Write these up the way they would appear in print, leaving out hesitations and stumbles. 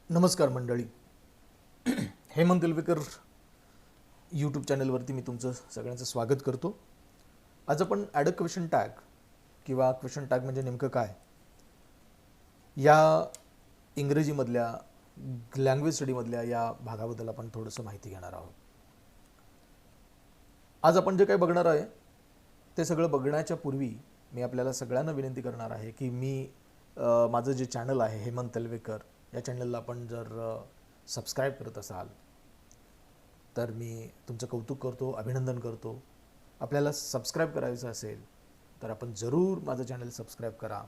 नमस्कार मंडळी. हेमंत तेलवेकर यूट्यूब चॅनलवरती मी तुमचं सगळ्यांचं स्वागत करतो. आज आपण ॲड अ क्वेश्चन टॅग किंवा क्वेश्चन टॅग म्हणजे नेमकं काय या इंग्रजीमधल्या लँग्वेज स्टडीमधल्या या भागाबद्दल आपण थोडंसं माहिती घेणार आहोत. आज आपण जे काही बघणार आहे ते सगळं बघण्याच्या पूर्वी मी आपल्याला सगळ्यांना विनंती करणार आहे की माझं जे चॅनल आहे हेमंत तेलवेकर या चॅनलला आपण जर सबस्क्राईब करत असाल तर मी तुमचं कौतुक करतो, अभिनंदन करतो. आपल्याला सबस्क्राईब करायचं असेल तर आपण जरूर माझं चॅनल सबस्क्राईब करा.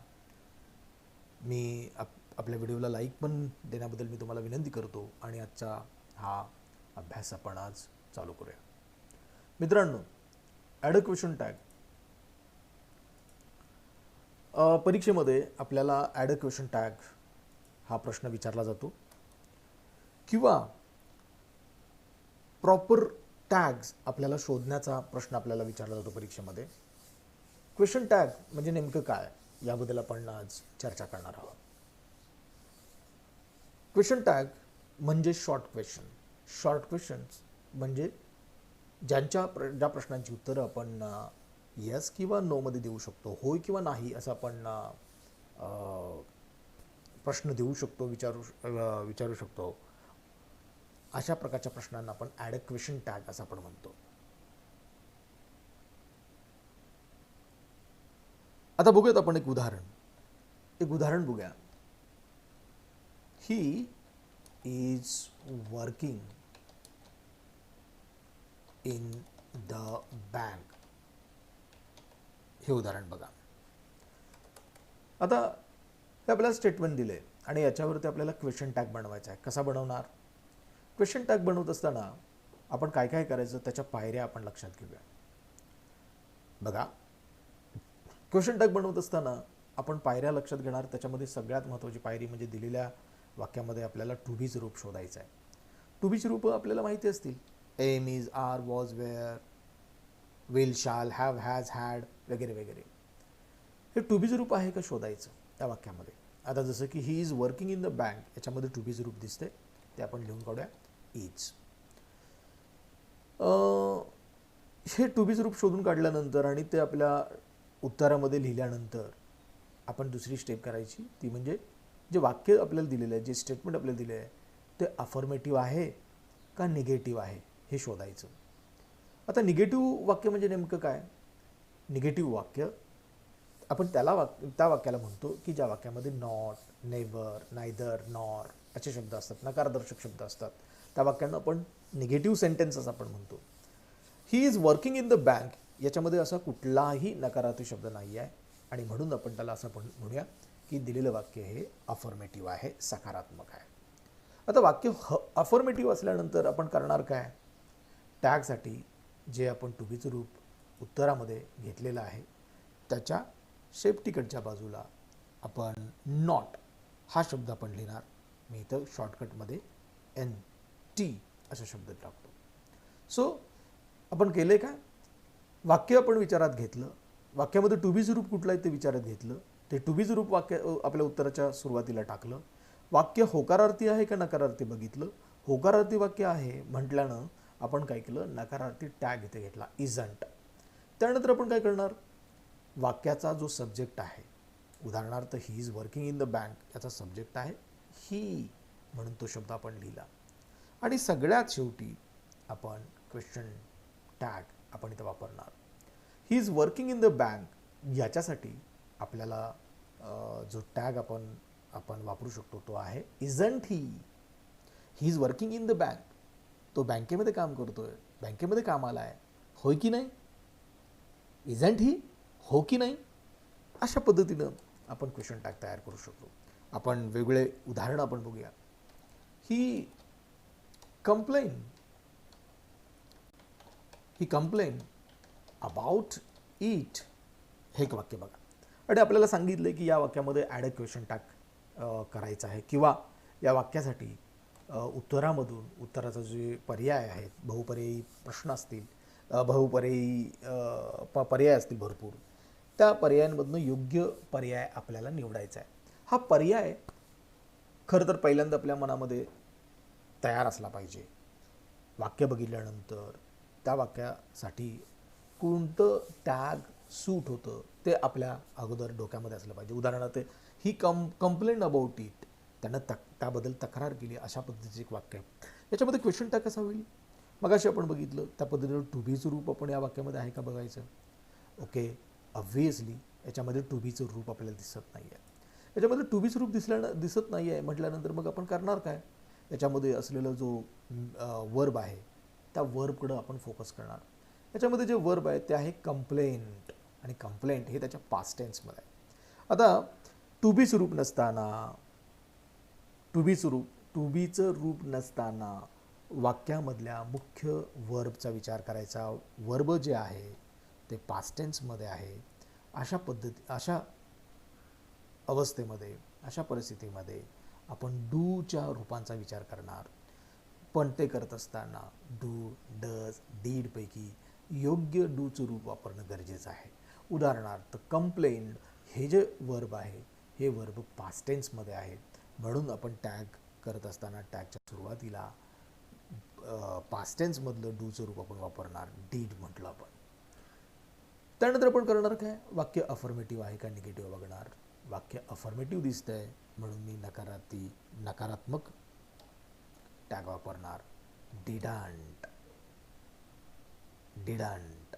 आपल्या व्हिडिओला लाईक पण देण्याबद्दल मी तुम्हाला विनंती करतो. आणि आजचा हा अभ्यास आपण आज चालू करूया. मित्रांनो, ॲड अ क्वेश्चन टॅग परीक्षेमध्ये आपल्याला ॲड अ क्वेश्चन टॅग हा प्रश्न विचारला जातो किंवा प्रॉपर टॅग्स आपल्याला शोधण्याचा प्रश्न आपल्याला विचारला जातो परीक्षेमध्ये. क्वेश्चन टॅग म्हणजे नेमकं काय याबद्दल आपण आज चर्चा करणार आहोत. क्वेश्चन टॅग म्हणजे शॉर्ट क्वेश्चन्स म्हणजे ज्या प्रश्नांची उत्तरं आपण येस किंवा नोमध्ये देऊ शकतो, होय किंवा नाही असं आपण प्रश्न देऊ शकतो, विचारू शकतो. अशा प्रकारच्या प्रश्नांना आपण ॲड अ क्वेश्चन टॅग असं आपण म्हणतो. आता बघूयात आपण एक उदाहरण बघूया. He is working in the bank. हे उदाहरण बघा. आता हे आपल्याला स्टेटमेंट दिले आणि याच्यावरती आपल्याला क्वेश्चन टॅग बनवायचा आहे. कसा बनवणार? क्वेश्चन टॅग बनवत असताना आपण काय काय करायचं त्याच्या पायऱ्या आपण लक्षात घेऊया. बघा, क्वेश्चन टॅग बनवत असताना आपण पायऱ्या लक्षात घेणार. त्याच्यामध्ये सगळ्यात महत्त्वाची पायरी म्हणजे दिलेल्या वाक्यामध्ये आपल्याला टू बीचं रूप शोधायचं आहे. टू बीची रूपं आपल्याला माहिती असतील. Am, is, are, was, were, will, shall, have, has, had वगैरे वगैरे. हे टू बीचं रूप आहे का शोधायचं त्या वाक्यामध्ये. आता जसं की he is working in the bank, याच्यामध्ये टू बीचं रूप दिसते, ते आपण लिहून काढूया इज. हे टू बीचं रूप शोधून काढल्यानंतर आणि ते आपल्या उत्तरामध्ये लिहिल्यानंतर आपण दुसरी स्टेप करायची, ती म्हणजे जे वाक्य आपल्याला दिलेलं आहे, जे स्टेटमेंट आपल्याला दिले आहे ते अफर्मेटिव्ह आहे का निगेटिव्ह आहे हे शोधायचं. आता निगेटिव्ह वाक्य म्हणजे नेमकं काय? निगेटिव्ह वाक्य आपण त्या वाक्याला म्हणतो की ज्या वाक्यामध्ये नॉट, नेव्हर, नायदर, नॉर असे शब्द असतात, नकारदर्शक शब्द असतात. त्या वाक्यांना आपण निगेटिव्ह सेंटेन्सेस आपण म्हणतो. He is working in the bank, याच्यामध्ये असा कुठलाही नकारात्मक शब्द नाही आहे आणि म्हणून आपण त्याला असं म्हणूया की दिलेलं वाक्य हे अफर्मेटिव्ह आहे, सकारात्मक आहे. आता वाक्य अफर्मेटिव्ह असल्यानंतर आपण करणार काय? टॅगसाठी जे आपण टू बीचं रूप उत्तरामध्ये घेतलेलं आहे त्याच्या शेपटीकडच्या बाजूला आपण नॉट हा शब्द आपण लिहिणार. मी इथं शॉर्टकटमध्ये NT असा शब्द टाकतो. सो आपण केले काय? वाक्य आपण विचारात घेतलं, वाक्यामध्ये टू बीचं रूप कुठलं आहे ते विचारात घेतलं, ते टू बीचं रूप वाक्य आपल्या उत्तराच्या सुरुवातीला टाकलं. वाक्य होकारार्थी आहे का नकारार्थी बघितलं. होकारार्थी वाक्य आहे म्हटल्यानं आपण काय केलं? नकारार्थी टॅग इथे घेतला, इजंट. त्यानंतर आपण काय करणार? वाक्याचा जो सब्जेक्ट आहे, उदाहरणार्थ he is working in the bank, याचा सब्जेक्ट आहे ही, म्हणून तो शब्द आपण लिहिला. आणि सगळ्यात शेवटी आपण क्वेश्चन टॅग आपण इथं वापरणार. He is working in the bank याच्यासाठी आपल्याला जो टॅग आपण वापरू शकतो तो आहे isn't he. He is working in the bank, तो बँकेमध्ये काम करतोय, बँकेमध्ये कामाला आहे, होय की नाही? इजंट ही, हो की नाही? अशा पद्धतीनं आपण क्वेश्चन टॅग तयार करू शकतो. आपण वेगळे उदाहरण आपण बघूया. ही कंप्लेन अबाउट इट, हे एक वाक्य बघा. आणि आपल्याला सांगितलं की या वाक्यामध्ये ॲड अ क्वेश्चन टॅग करायचं आहे किंवा या वाक्यासाठी उत्तराचा जे पर्याय आहेत, बहुपर्यायी प्रश्न असतील, बहुपर्यायी पर्याय असतील भरपूर, त्या पर्यायांमधून योग्य पर्याय आपल्याला निवडायचा आहे. हा पर्याय खरं तर पहिल्यांदा आपल्या मनामध्ये तयार असला पाहिजे. वाक्य बघितल्यानंतर त्या वाक्यासाठी कोणतं टॅग सूट होतं ते आपल्या अगोदर डोक्यामध्ये असलं पाहिजे. उदाहरणार्थ ही कंप्लेंट अबाउट इट, त्यानं त्याबद्दल तक्रार केली, अशा पद्धतीचे एक वाक्य आहे. याच्यामध्ये क्वेश्चन टॅग कसा होईल? मगाशी आपण बघितलं त्या पद्धतीनं टू बीचं रूप आपण या वाक्यामध्ये आहे का बघायचं. ओके, ऑब्व्हियसली याच्यामध्ये टू बीचं रूप आपल्याला दिसत नाही आहे. याच्यामध्ये टू बीचं रूप दिसत नाही आहे म्हटल्यानंतर मग आपण करणार काय? याच्यामध्ये असलेला जो वर्ब आहे त्या वर्बकडं आपण फोकस करणार. याच्यामध्ये जे वर्ब आहे ते आहे कंप्लेंट, आणि कंप्लेंट हे त्याच्या पास्ट टेन्समध्ये आहे. आता टू बीचं रूप नसताना, टू बीचं रूप नसताना वाक्यामधल्या मुख्य वर्बचा विचार करायचा. वर्ब जे आहे ते पास्ट टेन्समध्ये आहे. अशा अवस्थेमध्ये, अशा परिस्थितीमध्ये आपण डूच्या रूपांचा विचार करणार. पण ते करत असताना डू, डज, डीड पैकी योग्य डूचं रूप वापरणं गरजेचं आहे. उदाहरणार्थ कंप्लेंट हे जे वर्ब आहे हे वर्ब पास्ट टेन्समध्ये आहे, म्हणून आपण टॅग करत असताना टॅगच्या सुरुवातीला पास्ट टेन्समधलं डूचं रूप आपण वापरणार, डीड म्हटलं आपण. त्यानंतर आपण करणार काय? वाक्य अफर्मेटिव्ह आहे का निगेटिव्ह बघणार. वाक्य अफर्मेटिव्ह दिसतंय म्हणून मी नकारात्मक टॅग वापरणार. डिडंट, डिडंट,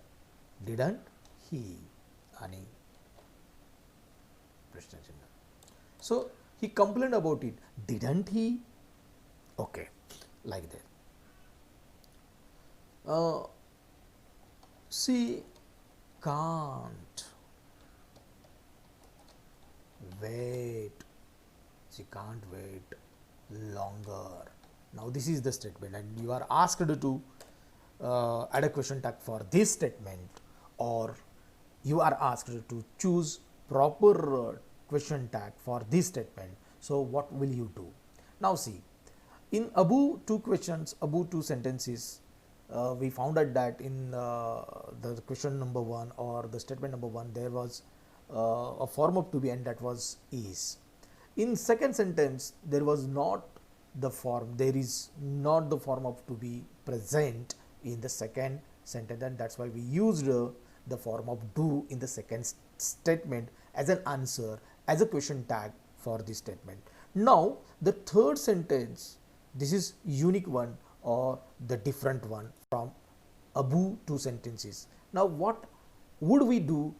डिडंट ही आणि प्रश्नचिन्ह. So he complained about it, didn't he. Okay, like that. She can't wait, she can't wait longer. Now this is the statement and you are asked to add a question tag for this statement, or you are asked to choose proper question tag for this statement. So what will you do? Now see, in above two sentences, we found out that in the question number 1 or the statement number 1 there was a form of to be, and that was is. In second sentence there was not the form, there is not the form of to be present in the second sentence, and that's why we used the form of do in the second statement as an answer, as a question tag for this statement. Now the third sentence, this is unique one or the different one from above two sentences. Now what would we do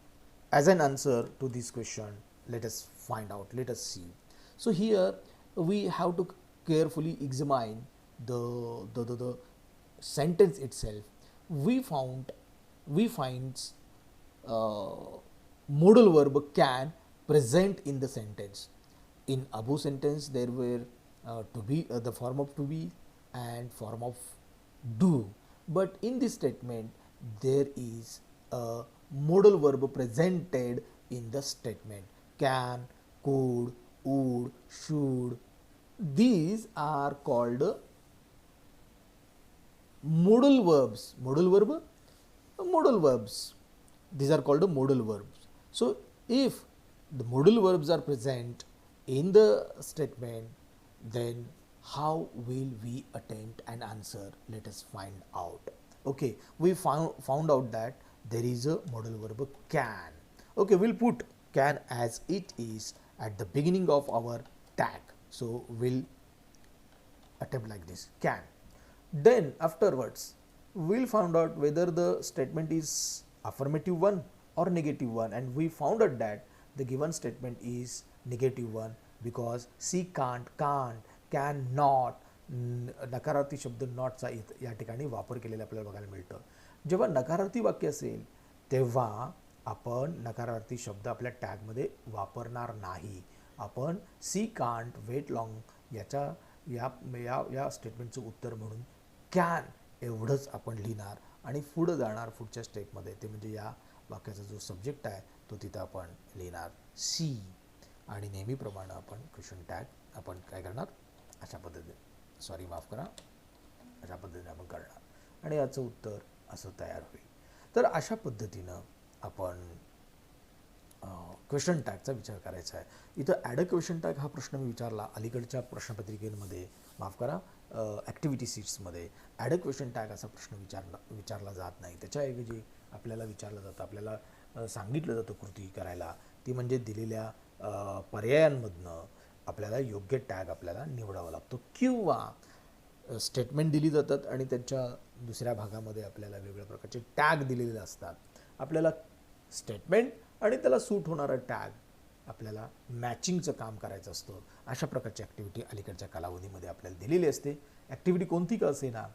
as an answer to this question? Let us find out, let us see. So here we have to carefully examine the sentence itself. We find modal verb can present in the sentence. In above sentence there were to be the form of to be and form of do, but in this statement there is a modal verb presented in the statement. Can, could, would, should, these are called modal verbs. Modal verbs, these are called modal verbs. So if the modal verbs are present in the statement, then how will we attempt an answer? Let us find out. Okay, we found out that there is a modal verb can. Okay, we'll put can as it is at the beginning of our tag. So we'll attempt like this, can. Then afterwards we'll find out whether the statement is affirmative one or negative one, and we found out that the given statement is negative one because she can't, can not, नकारार्थी शब्द नॉटचा या ठिकाणी वापर केलेला आपल्याला बघायला मिळतं. जेव्हा नकारार्थी वाक्य असेल तेव्हा आपण नकारार्थी शब्द आपल्या टॅगमध्ये वापरणार नाही. आपण सी कांट वेट लॉंग या स्टेटमेंटचं उत्तर म्हणून कॅन एवढंच आपण लिहिणार आणि पुढं जाणार पुढच्या स्टेपमध्ये, ते म्हणजे या वाक्याचा जो सब्जेक्ट आहे तो तिथं आपण लिहिणार सी, आणि नेहमीप्रमाणे आपण क्वेश्चन टॅग आपण काय करणार अशा पद्धतीने, सॉरी माफ करा, अशा पद्धतीने आपण करणार आणि याचं उत्तर असं तयार होईल. तर अशा पद्धतीनं आपण क्वेश्चन टॅगचा विचार करायचा आहे. इथं ॲड अ क्वेश्चन टॅग हा प्रश्न मी विचारला अलीकडच्या प्रश्नपत्रिकेमध्ये, माफ करा, ॲक्टिव्हिटी सीट्समध्ये. ॲड अ क्वेश्चन टॅग असा प्रश्न विचारला जात नाही. त्याच्याऐवजी आपल्याला विचारलं जातं, आपल्याला सांगितलं जातं कृती करायला, ती म्हणजे दिलेल्या पर्यायांमधनं आपल्याला योग्य टॅग आपल्याला निवडावा लागतो, किंवा स्टेटमेंट दिली जातात आणि त्यांच्या दुसऱ्या भागामध्ये आपल्याला वेगवेगळ्या प्रकारचे टॅग दिलेले असतात. आपल्याला स्टेटमेंट आणि त्याला सूट होणारा टॅग आपल्याला मॅचिंगचं काम करायचं असतं. अशा प्रकारची ॲक्टिव्हिटी अलीकडच्या कालावधीमध्ये आपल्याला दिलेली असते. ॲक्टिव्हिटी कोणती का असेना,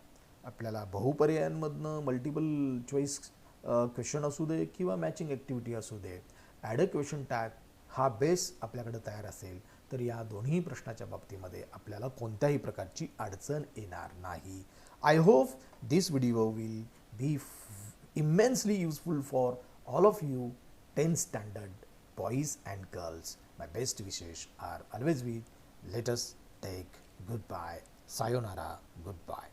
आपल्याला बहुपर्यायांमधनं मल्टिपल चॉईस क्वेश्चन असू दे किंवा मॅचिंग ॲक्टिव्हिटी असू दे, ॲड अ क्वेश्चन टॅग हा बेस आपल्याकडे तयार असेल तर या दोन्ही प्रश्नाच्या बाबतीमध्ये आपल्याला कोणत्याही प्रकारची अडचण येणार नाही. I hope this video will be immensely useful for all of you 10th standard boys and girls. My best wishes are always with. Let us take goodbye. Sayonara. Goodbye.